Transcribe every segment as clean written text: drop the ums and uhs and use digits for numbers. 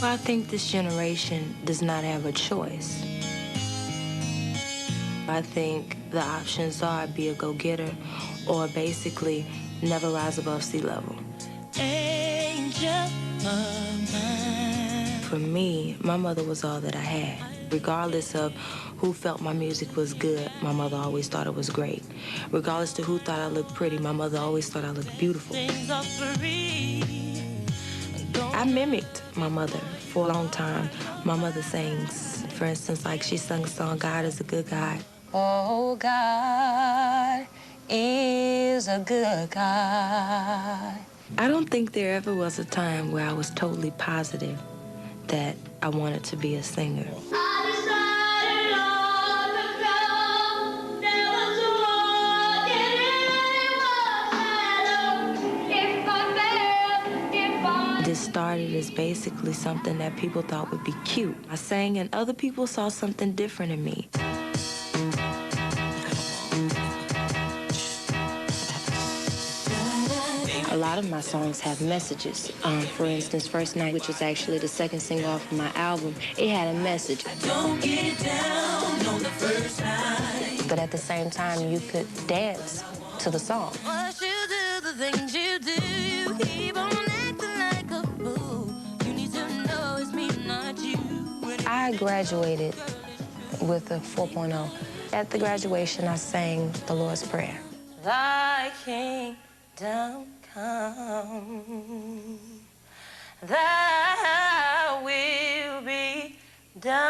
I think this generation does not have a choice. I think the options are be a go-getter or basically never rise above sea level. Angel of mine. For me, my mother was all that I had. Regardless of who felt my music was good, my mother always thought it was great. Regardless to who thought I looked pretty, my mother always thought I looked beautiful. I mimicked my mother for a long time. My mother sings, for instance, like she sung the song, God is a Good God. Oh, God is a good God. I don't think there ever was a time where I was totally positive that I wanted to be a singer. This started as basically something that people thought would be cute. I sang and other people saw something different in me. A lot of my songs have messages. For instance, First Night, which was actually the second single off of my album, it had a message. Don't get down on the first night. But at the same time, you could dance to the song. What you do, the things you do, you keep on acting like a fool. You need to know it's me, not you. I graduated with a 4.0. At the graduation, I sang the Lord's Prayer. Thy kingdom come, thy will be done.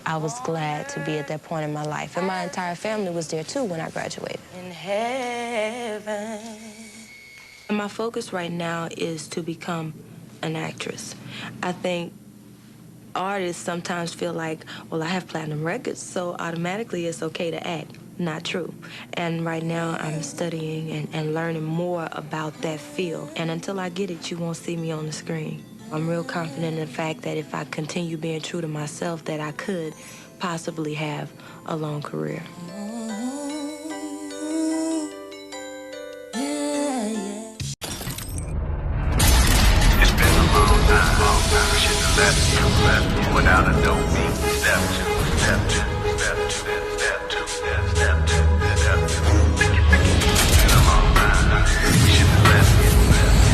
I was glad to be at that point in my life, and my entire family was there too when I graduated. In heaven. My focus right now is to become an actress. I think artists sometimes feel like, well, I have platinum records, so automatically it's okay to act. Not true. And right now I'm studying and learning more about that field. And until I get it, you won't see me on the screen. I'm real confident in the fact that if I continue being true to myself, that I could possibly have a long career. It's been a long time. Shouldn't have left you without a dope beat. Step two, step two, step two, step two, step two, step two. It's been a long time. We shouldn't have left you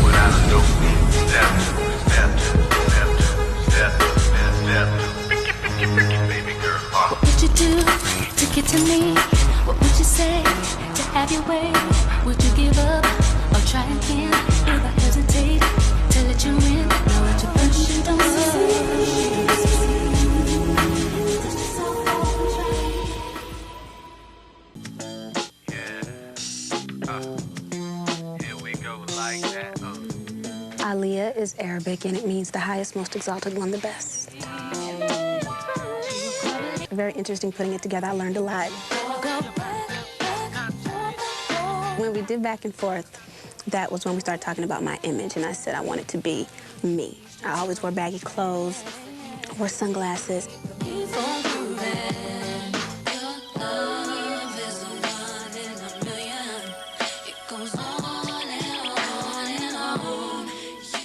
without a dope beat. Step two, step two, step two, step two, step two. Baby girl. What would you do to get to me? What would you say to have your way? Would you give up or try again? If I hesitate to let you in, know what you push and don't Here we go like that. Aliyah is Arabic, and it means the highest, most exalted one, the best. Very interesting putting it together. I learned a lot. When we did back and forth, that was when we started talking about my image, and I said I wanted to be me. I always wore baggy clothes, wore sunglasses.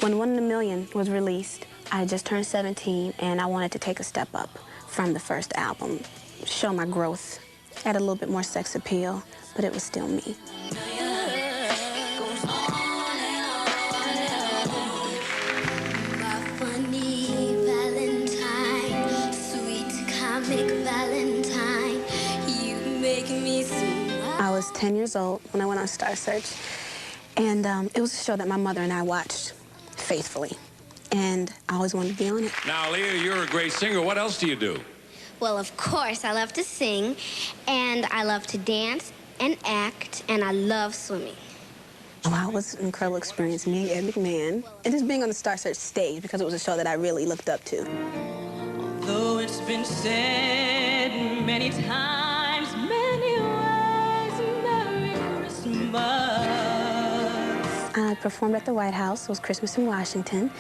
When 1 in a Million was released, I just turned 17, and I wanted to take a step up from the first album, show my growth, add a little bit more sex appeal, but it was still me. I was 10 years old when I went on Star Search, and it was a show that my mother and I watched faithfully, and I always wanted to be on it. Now, Aliyah, you're a great singer. What else do you do? Well, of course, I love to sing, and I love to dance and act, and I love swimming. Wow, it was an incredible experience, meeting Ed McMahon, and just being on the Star Search stage, because it was a show that I really looked up to. Though it's been said many times, many ways, Merry Christmas. I performed at the White House. It was Christmas in Washington.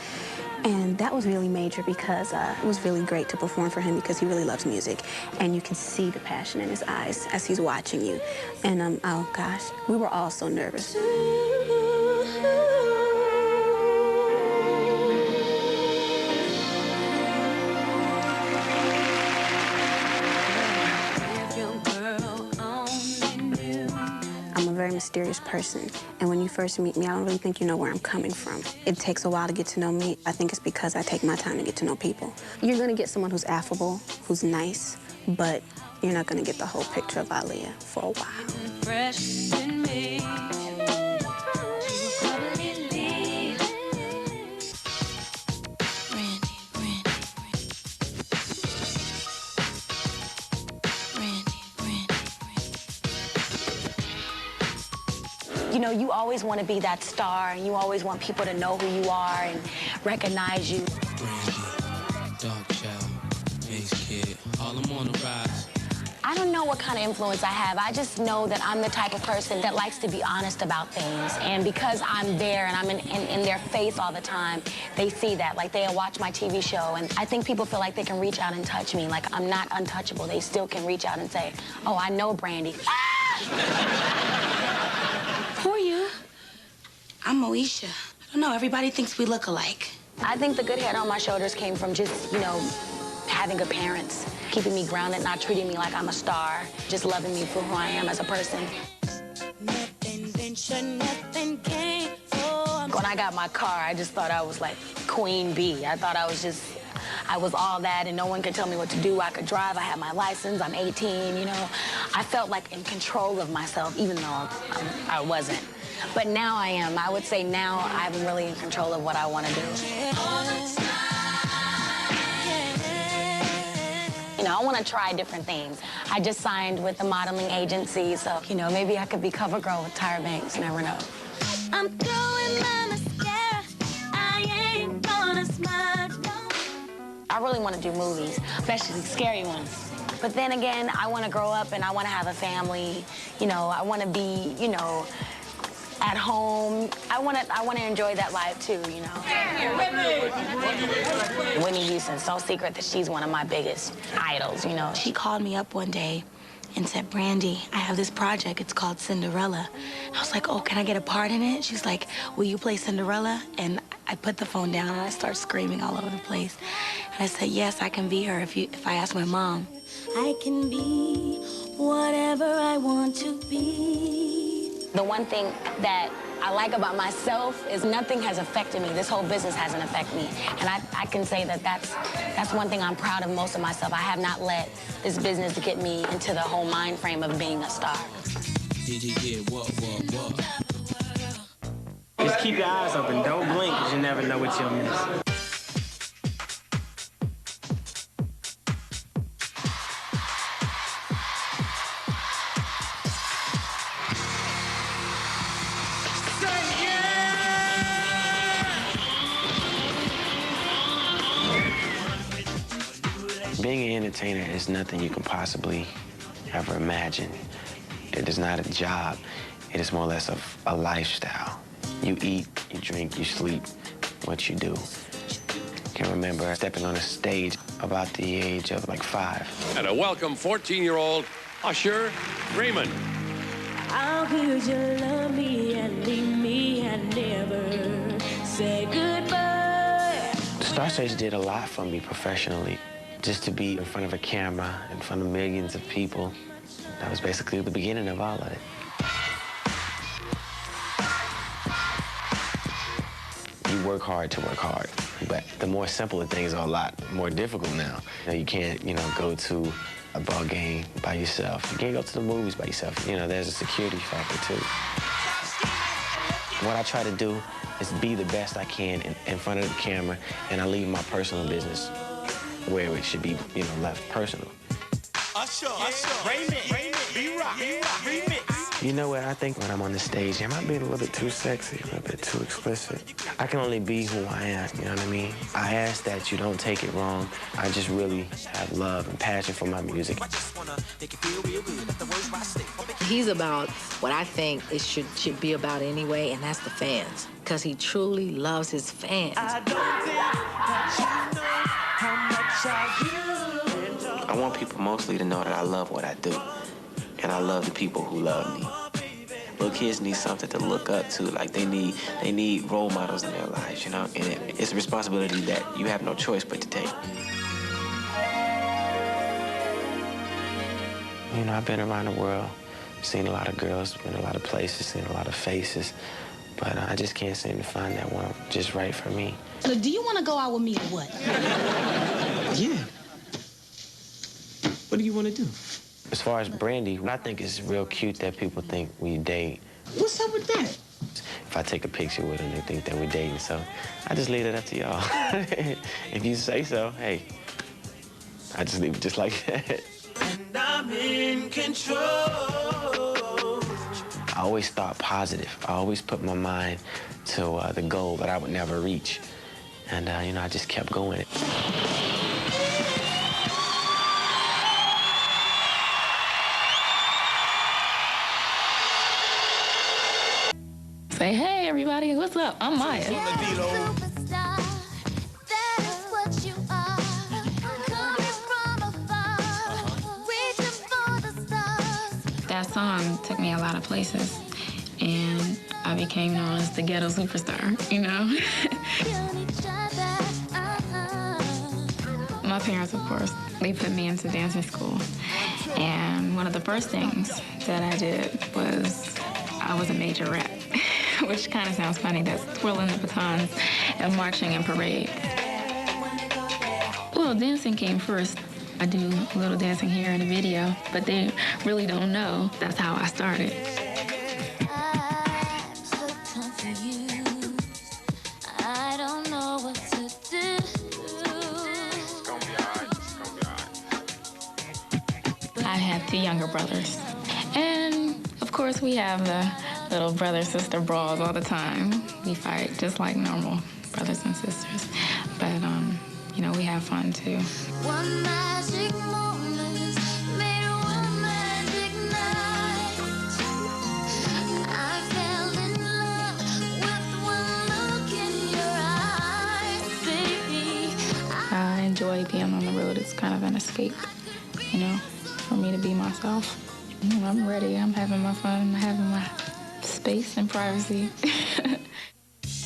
And that was really major because it was really great to perform for him because he really loves music. And you can see the passion in his eyes as he's watching you. And, oh gosh, we were all so nervous. mysterious person. And when you first meet me, I don't really think you know where I'm coming from. It takes a while to get to know me. I think it's because I take my time to get to know people. You're gonna get someone who's affable, who's nice, but you're not gonna get the whole picture of Aaliyah for a while. Fresh in me. You know, you always want to be that star, and you always want people to know who you are and recognize you. Brandy, Dark Child, Ace Kid, all them on the rise. I don't know what kind of influence I have. I just know that I'm the type of person that likes to be honest about things. And because I'm there and I'm in their face all the time, they see that. Like, they'll watch my TV show, and I think people feel like they can reach out and touch me. Like, I'm not untouchable. They still can reach out and say, oh, I know Brandy. Who are you? I'm Moesha. I don't know, everybody thinks we look alike. I think the good head on my shoulders came from just, you know, having good parents, keeping me grounded, not treating me like I'm a star, just loving me for who I am as a person. When I got my car, I just thought I was like Queen Bee. I thought I was all that and no one could tell me what to do. I could drive, I had my license, I'm 18, you know. I felt like in control of myself, even though I wasn't. But now I am. I would say now I'm really in control of what I want to do. You know, I want to try different things. I just signed with a modeling agency, so, you know, maybe I could be cover girl with Tyra Banks, never know. I'm throwing my mascara. I ain't gonna smudge. I really want to do movies, especially scary ones. But then again, I want to grow up and I want to have a family. You know, I want to be, you know, at home. I want to enjoy that life too, you know. Whitney Houston's no secret that she's one of my biggest idols, you know. She called me up one day and said, Brandy, I have this project. It's called Cinderella. I was like, oh, can I get a part in it? She's like, will you play Cinderella? And I put the phone down and I started screaming all over the place. And I said, yes, I can be her if I ask my mom. I can be whatever I want to be. The one thing that I like about myself is nothing has affected me. This whole business hasn't affected me. And I can say that that's one thing I'm proud of most of myself. I have not let this business get me into the whole mind frame of being a star. Just keep your eyes open. Don't blink, because you never know what you'll miss. Being an entertainer is nothing you can possibly ever imagine. It is not a job. It is more or less a lifestyle. You eat, you drink, you sleep, what you do. I can remember stepping on a stage about the age of like 5. And a welcome 14-year-old Usher Raymond. How could you love me and leave me and never say goodbye? Star Stage did a lot for me professionally. Just to be in front of a camera, in front of millions of people, that was basically the beginning of all of it. You work hard to work hard, but the more simpler things are a lot more difficult now. You know, you can't, go to a ball game by yourself. You can't go to the movies by yourself. You know, there's a security factor too. What I try to do is be the best I can in front of the camera, and I leave my personal business where it should be, left personal. You know what, I think when I'm on the stage, am I being a little bit too sexy, a little bit too explicit? I can only be who I am, you know what I mean? I ask that you don't take it wrong. I just really have love and passion for my music. He's about what I think it should be about anyway, and that's the fans. Because he truly loves his fans. I want people mostly to know that I love what I do, and I love the people who love me. Little kids need something to look up to, like they need role models in their lives, and it's a responsibility that you have no choice but to take. I've been around the world seen a lot of girls, been a lot of places, seen a lot of faces, but I just can't seem to find that one just right for me. So do you want to go out with me or what? Yeah. What do you want to do? As far as Brandy, I think it's real cute that people think we date. What's up with that? If I take a picture with them, they think that we're dating, so I just leave it up to y'all. If you say so, hey, I just leave it just like that. And I'm in control. I always thought positive. I always put my mind to the goal that I would never reach. And, you know, I just kept going. Say, hey, everybody, what's up? I'm Maya. That song took me a lot of places, and I became known as the ghetto superstar, you know? My parents, of course, they put me into dancing school, and one of the first things that I did was I was a majorette, which kind of sounds funny, that's twirling the batons and marching in parades. Well, dancing came first. I do a little dancing here in the video, but they really don't know that's how I started. I don't know what to do. I have 2 younger brothers. And, of course, we have the little brother-sister brawls all the time. We fight just like normal brothers and sisters. But, you know, we have fun, too. One magic moment made one magic night. I fell in love with one look in your eyes, baby. I enjoy being on the road. It's kind of an escape, you know, for me to be myself. I'm ready. I'm having my fun. I'm having my space and privacy.